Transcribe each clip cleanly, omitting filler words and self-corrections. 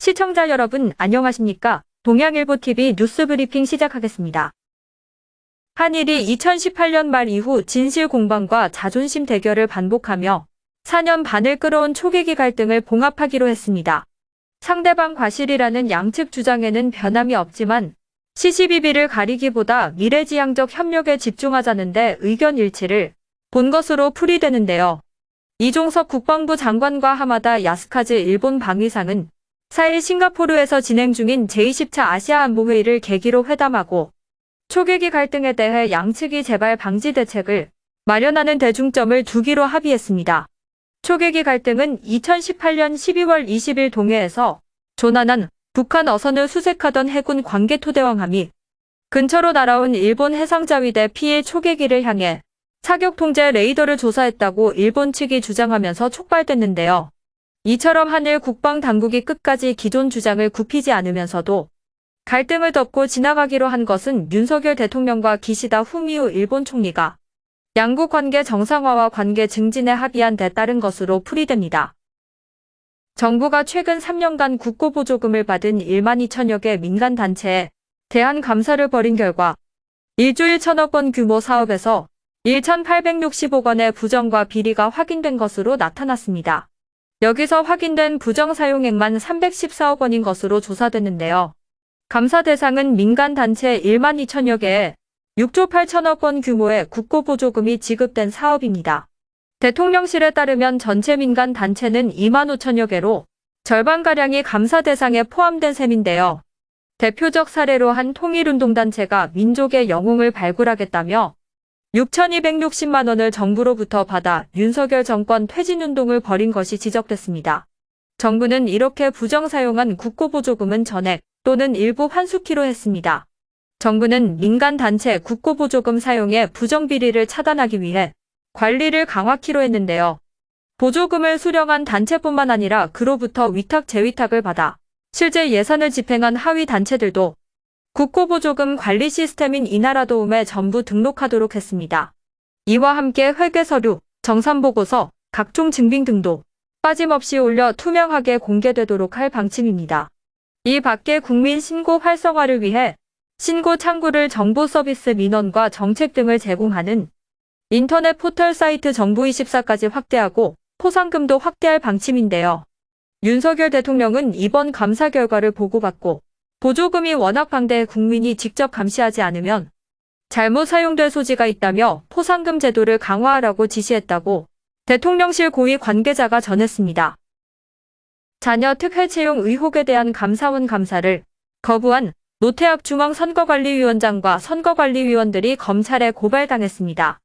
시청자 여러분 안녕하십니까? 동양일보TV 뉴스 브리핑 시작하겠습니다. 한일이 2018년 말 이후 진실 공방과 자존심 대결을 반복하며 4년 반을 끌어온 초계기 갈등을 봉합하기로 했습니다. 상대방 과실이라는 양측 주장에는 변함이 없지만 시시비비를 가리기보다 미래지향적 협력에 집중하자는데 의견 일치를 본 것으로 풀이되는데요. 이종석 국방부 장관과 하마다 야스카즈 일본 방위상은 4일 싱가포르에서 진행 중인 제20차 아시아 안보회의를 계기로 회담하고 초계기 갈등에 대해 양측이 재발 방지 대책을 마련하는 대중점을 두기로 합의했습니다. 초계기 갈등은 2018년 12월 20일 동해에서 조난한 북한 어선을 수색하던 해군 관계토대왕함이 근처로 날아온 일본 해상자위대 피해 초계기를 향해 사격 통제 레이더를 조사했다고 일본 측이 주장하면서 촉발됐는데요. 이처럼 한일 국방당국이 끝까지 기존 주장을 굽히지 않으면서도 갈등을 덮고 지나가기로 한 것은 윤석열 대통령과 기시다 후미오 일본 총리가 양국 관계 정상화와 관계 증진에 합의한 데 따른 것으로 풀이됩니다. 정부가 최근 3년간 국고보조금을 받은 1만 2천여 개 민간단체에 대한 감사를 벌인 결과 1조 1천억 원 규모 사업에서 1,860억 원의 부정과 비리가 확인된 것으로 나타났습니다. 여기서 확인된 부정 사용액만 314억 원인 것으로 조사됐는데요. 감사 대상은 민간단체 1만 2천여 개에 6조 8천억 원 규모의 국고보조금이 지급된 사업입니다. 대통령실에 따르면 전체 민간단체는 2만 5천여 개로 절반가량이 감사 대상에 포함된 셈인데요. 대표적 사례로 한 통일운동단체가 민족의 영웅을 발굴하겠다며 6,260만 원을 정부로부터 받아 윤석열 정권 퇴진운동을 벌인 것이 지적됐습니다. 정부는 이렇게 부정 사용한 국고보조금은 전액 또는 일부 환수키로 했습니다. 정부는 민간단체 국고보조금 사용의 부정비리를 차단하기 위해 관리를 강화키로 했는데요. 보조금을 수령한 단체뿐만 아니라 그로부터 위탁 재위탁을 받아 실제 예산을 집행한 하위 단체들도 국고보조금 관리 시스템인 이나라도움에 전부 등록하도록 했습니다. 이와 함께 회계서류, 정산보고서, 각종 증빙 등도 빠짐없이 올려 투명하게 공개되도록 할 방침입니다. 이 밖에 국민 신고 활성화를 위해 신고 창구를 정보 서비스 민원과 정책 등을 제공하는 인터넷 포털 사이트 정부24까지 확대하고 포상금도 확대할 방침인데요. 윤석열 대통령은 이번 감사 결과를 보고받고 보조금이 워낙 방대해 국민이 직접 감시하지 않으면 잘못 사용될 소지가 있다며 포상금 제도를 강화하라고 지시했다고 대통령실 고위 관계자가 전했습니다. 자녀 특혜 채용 의혹에 대한 감사원 감사를 거부한 노태학 중앙선거관리위원장과 선거관리위원들이 검찰에 고발당했습니다.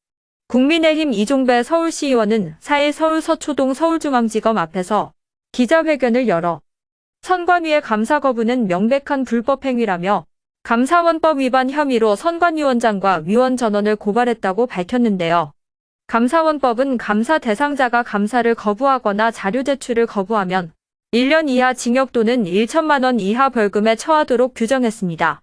국민의힘 이종배 서울시의원은 4일 서울 서초동 서울중앙지검 앞에서 기자회견을 열어 선관위의 감사 거부는 명백한 불법 행위라며 감사원법 위반 혐의로 선관위원장과 위원 전원을 고발했다고 밝혔는데요. 감사원법은 감사 대상자가 감사를 거부하거나 자료 제출을 거부하면 1년 이하 징역 또는 1천만 원 이하 벌금에 처하도록 규정했습니다.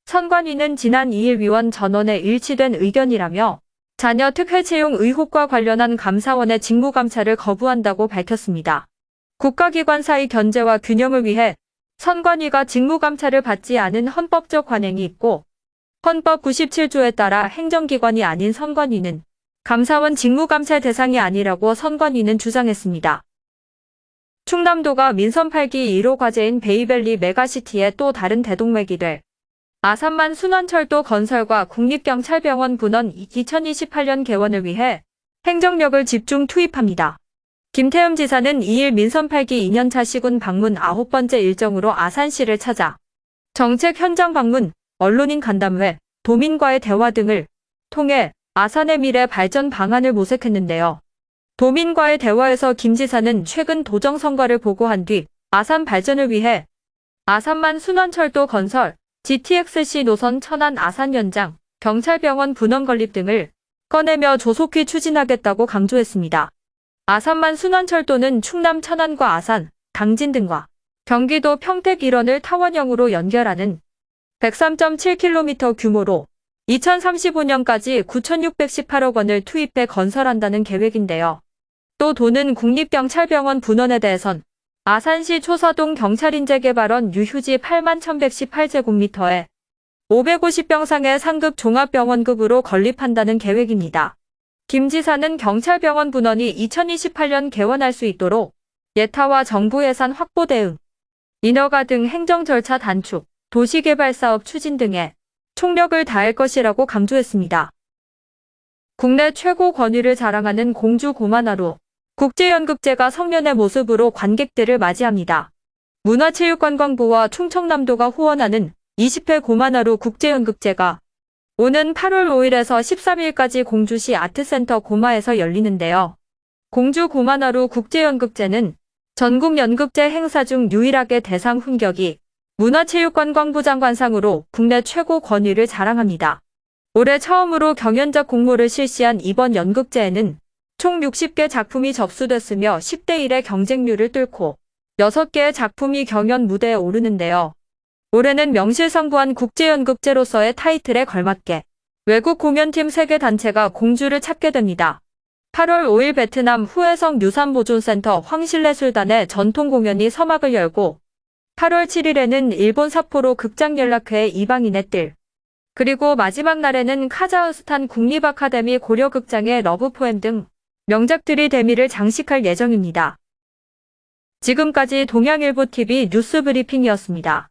선관위는 지난 2일 위원 전원의 일치된 의견이라며 자녀 특혜 채용 의혹과 관련한 감사원의 직무감찰을 거부한다고 밝혔습니다. 국가기관 사이 견제와 균형을 위해 선관위가 직무감찰을 받지 않은 헌법적 관행이 있고 헌법 97조에 따라 행정기관이 아닌 선관위는 감사원 직무감찰 대상이 아니라고 선관위는 주장했습니다. 충남도가 민선 8기 1호 과제인 베이밸리 메가시티의 또 다른 대동맥이 될 아산만 순환철도 건설과 국립경찰병원 분원 2028년 개원을 위해 행정력을 집중 투입합니다. 김태흠 지사는 2일 민선 8기 2년차 시군 방문 9번째 일정으로 아산시를 찾아 정책 현장 방문, 언론인 간담회, 도민과의 대화 등을 통해 아산의 미래 발전 방안을 모색했는데요. 도민과의 대화에서 김 지사는 최근 도정 성과를 보고한 뒤 아산 발전을 위해 아산만 순환철도 건설, GTX-C 노선 천안 아산 연장, 경찰병원 분원 건립 등을 꺼내며 조속히 추진하겠다고 강조했습니다. 아산만 순환철도는 충남 천안과 아산, 당진 등과 경기도 평택 일원을 타원형으로 연결하는 103.7km 규모로 2035년까지 9,618억 원을 투입해 건설한다는 계획인데요. 또 도는 국립경찰병원 분원에 대해선 아산시 초사동 경찰인재개발원 유휴지 81,118제곱미터에 550병상의 상급 종합병원급으로 건립한다는 계획입니다. 김 지사는 경찰병원 분원이 2028년 개원할 수 있도록 예타와 정부 예산 확보 대응, 인허가 등 행정 절차 단축, 도시개발 사업 추진 등에 총력을 다할 것이라고 강조했습니다. 국내 최고 권위를 자랑하는 공주 고만하루 국제연극제가 성년의 모습으로 관객들을 맞이합니다. 문화체육관광부와 충청남도가 후원하는 20회 고만하루 국제연극제가 오는 8월 5일에서 13일까지 공주시 아트센터 고마에서 열리는데요. 공주 고만하루 국제연극제는 전국 연극제 행사 중 유일하게 대상 훈격이 문화체육관광부 장관상으로 국내 최고 권위를 자랑합니다. 올해 처음으로 경연작 공모를 실시한 이번 연극제에는 총 60개 작품이 접수됐으며 10대 1의 경쟁률을 뚫고 6개의 작품이 경연 무대에 오르는데요. 올해는 명실상부한 국제연극제로서의 타이틀에 걸맞게 외국 공연팀 3개 단체가 공주를 찾게 됩니다. 8월 5일 베트남 후해성 유산보존센터 황실례술단의 전통 공연이 서막을 열고 8월 7일에는 일본 삿포로 극장연락회의 이방인의 뜰, 그리고 마지막 날에는 카자흐스탄 국립아카데미 고려극장의 러브포엠 등 명작들이 대미를 장식할 예정입니다. 지금까지 동양일보TV 뉴스브리핑이었습니다.